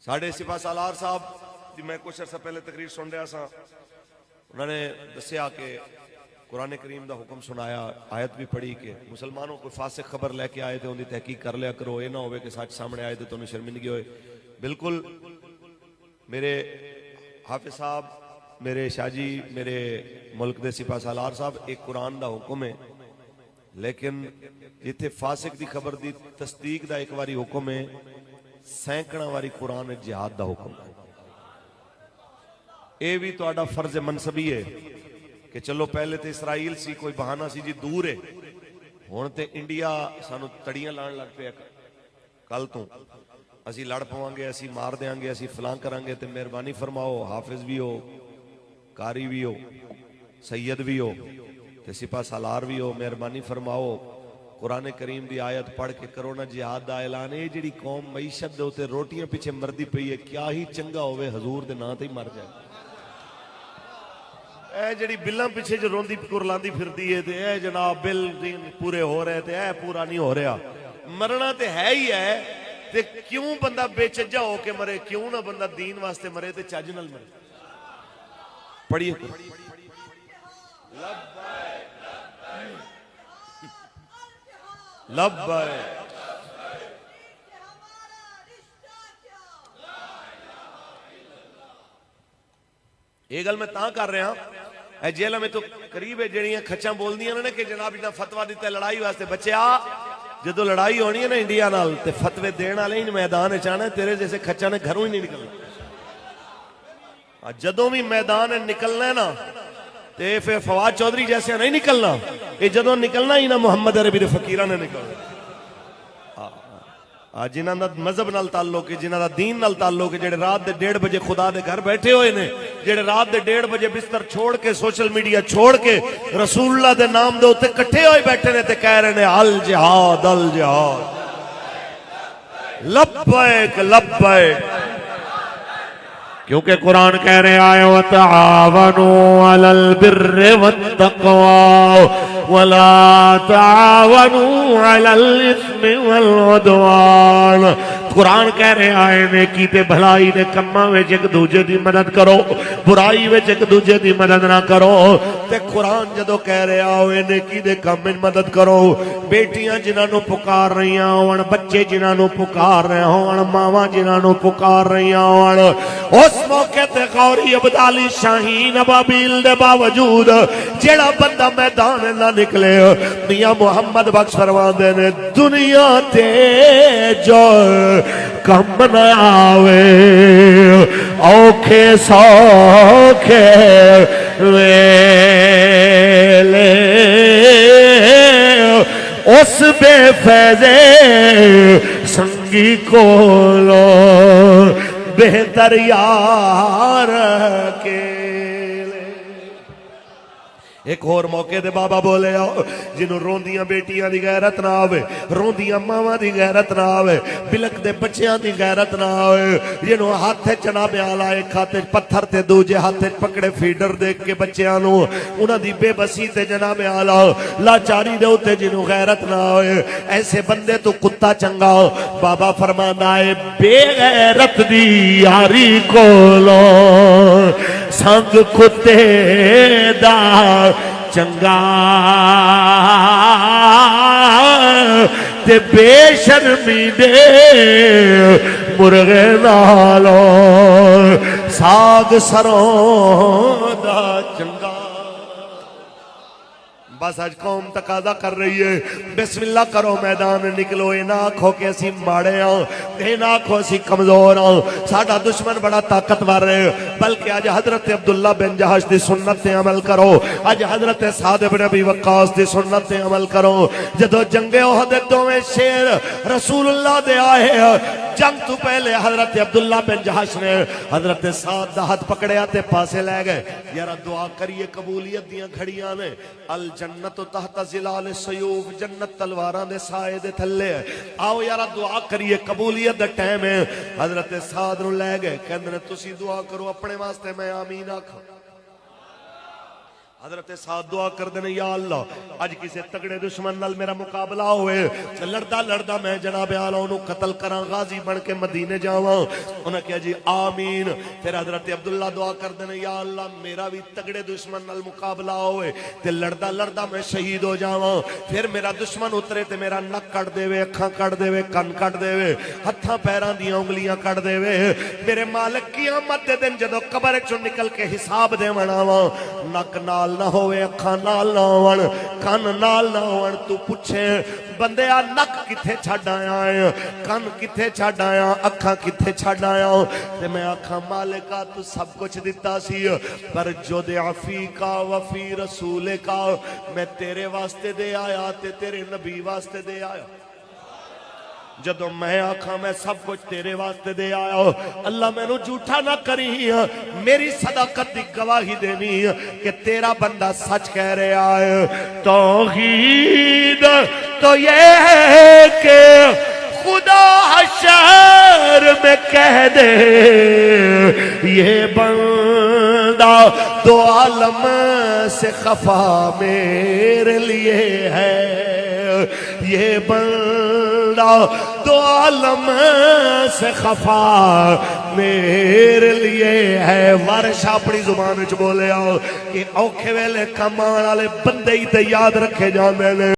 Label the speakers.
Speaker 1: ساڑھے سپاہ سالار صاحب جی میں کچھ عرصہ پہلے تقریر سن رہا سا، انہوں نے دسیا کہ قرآن کریم دا حکم سنایا، آیت بھی پڑھی کہ مسلمانوں کو فاسق خبر لے کے آئے تھے ان کی تحقیق کر لیا کرو، یہ نہ ہوئے کہ سچ سامنے آئے تھے تو انہیں شرمندگی ہوئے۔ بالکل میرے حافظ صاحب، میرے شاہ جی، میرے ملک دے سپاہ سالار صاحب، ایک قرآن دا حکم ہے، لیکن جتھے فاسق دی خبر دی تصدیق دا ایک واری حکم ہے، سینکڑا واری قرآن جہاد دا حکم ہے۔ اے بھی تو آڈا فرض منصبی ہے کہ چلو پہلے تے اسرائیل سی کوئی بہانہ سی جی دور ہے، ہون تے انڈیا سانو تڑیاں لان لگ پہ کل تو اسی لڑ پوان گے، اسی مار دیاں گے، اسی فلان کران گے، تے مہربانی فرماؤ حافظ بھی ہو، قاری بھی ہو، سید بھی ہو، تے سپاہ سالار بھی ہو، مہربانی فرماؤ قرآن کریم دی آیت پڑھ کے کرونا جہاد دا اعلان ہے۔ جڑی قوم معیشت دے ہوتے روٹیاں پیچھے مردی پئی ہے، کیا ہی چنگا ہوئے حضور دے نا تے ہی مر جائے۔ اے جڑی بلاں پیچھے جو روندی کرلاندی پھردی ہے تے اے جناب بل پورے ہو رہے تے اے پورا نہیں ہو رہا، مرنا تے ہے ہی ہے، تے کیوں بندہ بے چجا ہو کے مرے، کیوں نہ بندہ دین واسطے مرے تے چج نال مرے۔ پڑھیے لبیک یہ گل میں تاں کر رہا ہوں، اے جیلہ میں تو قریب ہے جڑیاں کھچاں بول دیاں نے کہ جناب اتنا فتوہ دیتا ہے لڑائی واسطے، بچے آ جدو لڑائی ہونی ہے نا انڈیا نال تے فتوے دینا لیں میدان چاہنا ہے، تیرے جیسے کھچاں نے گھروں ہی نہیں نکلنا۔ جدوں بھی میدان نکلنا ہے نا تے پھر فواد چودھری جیسے نہیں نکلنا، یہ جدوں نکلنا ہی نا محمد عربی دے فقیران نے نکلنا۔ جنہاں دا مذہب نال تعلق ہے، جنہاں دا دین نال تعلق ہے، جڑے رات دے 1:30 بجے خدا دے گھر بیٹھے ہوئے نے، جڑے رات دے 1:30 بجے بستر چھوڑ کے سوشل میڈیا چھوڑ کے رسول اللہ دے نام دے اتے کٹھے ہوئے بیٹھے نے تے کہہ رہے نے الجہاد الجہاد لبیک لبیک،
Speaker 2: کیونکہ قرآن کہہ رہے آئے وَتَعَاوَنُوا عَلَى الْبِرِّ وَالتَّقْوَى وَلَا تَعَاوَنُوا عَلَى الْإِثْمِ وَالْعُدْوَانِ۔ قرآن کہہ رہے آئے نیکی تے بھلائی دے کماں وچ ایک دوجے دی مدد کرو، برائی وچ ایک دوجے دی مدد نہ کرو۔
Speaker 1: تے قرآن جدو کہہ رہے آؤے نیکی دے کام میں مدد کرو، بیٹیاں جنہاں نو پکار رہی ہون، بچے جنہاں نو پکار رہے ہون، ماواں جنہاں نو پکار رہی ہون، اس موقع تے غوری عبدالی شاہین ابابیل دے باوجود جڑا بندہ میدان نہ نکلے، میاں محمد بخش فرماندے نے دنیا تے جو کم نہ آوے اوکھے سوکھے ویلے اس بے فیضے سنگی کولو بہتر یار کے ایک اور موقع دے بابا بولے آؤ جنہوں روندیاں بیٹیاں دی غیرت نہ آوے، روندیاں ماما دی غیرت نہ آوے، بلک دے بچیاں دی غیرت نہ آوے، جنہوں ہاتھے جناب آلہ ایک ہاتھے پتھر تے دوجے ہاتھے پکڑے فیڈر دیکھ کے بچیاں نو انہاں دی بے بسی تے جناب آلہ لاچاری دے ہوتے جنہوں غیرت نہ آوے، ایسے بندے تو کتا چنگا بابا فرمانا ہے بے غیرت دی یاری کولو سنگ کتے دا چنگا تے بے شرمی دے مرغے نالو ساگ سروں دا چنگا۔ بس آج قوم تقاضا کر رہی ہے بسم اللہ کرو میدان نکلو، اے نہ آکھو کہ اسی ماڑے ہاں، اے نہ آکھو اسی کمزور ہاں، ساڑھا دشمن بڑا طاقتور ہے، بلکہ آج حضرت عبداللہ بن جہش دی سنت تے عمل کرو، آج حضرت سعد بن ابی وقاص دی سنت تے عمل کرو۔ جدو جنگ احد دوویں شیر رسول اللہ دے آئے جنگ تو پہلے حضرت عبداللہ بن جہش نے حضرت سعد دا ہاتھ پکڑیا تے پاسے لے گئے، یارا دعا کریے قبولیت دیاں گھڑیاں نے، الجنت تحت ظلال سیوف، جنت تلواراں دے سائے دے تھلے، آؤ یارا دعا کریے قبولیت دا ٹائم ہے۔ حضرت سعد نو لے گئے کہندے نے تسی دعا کرو اپنے واسطے میں آمین آکھاں۔ حضرت سعد دعا کر دینے یا اللہ اج کسے تگڑے دشمن نال میرا مقابلہ ہوئے لڑدا لڑدا میں جناب آلہ انہوں قتل کراں غازی بن کے مدینے جاواں انہوں کہا جی آمین پھر حضرت عبداللہ دعا کر دینے یا اللہ میرا بھی تگڑے دشمن نال مقابلہ ہوئے تے لڑدا لڑدا میں شہید ہو جاواں پھر میرا دشمن اترے تے میرا نک کٹ دے وے اکھاں کٹ دے وے کن کٹ دے وے ہتھاں پیران دیاں انگلیاں کٹ دے وے میرے مالک قیامت دے دن جدو قبر چوں نکل کے حساب دے مناواں نک نال نہ ہوئے اکھاں نال نہ ہون کن نال نہ ہون تو پوچھے بندیا نک کتھے چھڈ آیا ہے کن کتھے چھڈ آیا اکھاں کتھے چھڈ آیا تے میں آکھاں مالکا تو سب کچھ دیتا سی پر جو دے فیکا وفی رسول کا میں تیرے واسطے دے آیا تے تیرے نبی واسطے دے آیا جدو میں آکھاں میں سب کچھ تیرے واسطے دے آیا اللہ میں نو جھوٹا نہ کری میری صداقت دی گواہی دینی کہ تیرا بندہ سچ کہہ رہا ہے
Speaker 2: توحید تو یہ ہے کہ خدا حشر میں کہہ دے یہ بندہ
Speaker 1: دو عالم سے خفا میرے لیے ہے یہ بندہ دو عالم سے خفا میرے لیے ہے وارش اپنی زبان وچ بولیا کہ اوکھے ویلے کمان والے بندے ہی تے یاد رکھے جاندے نے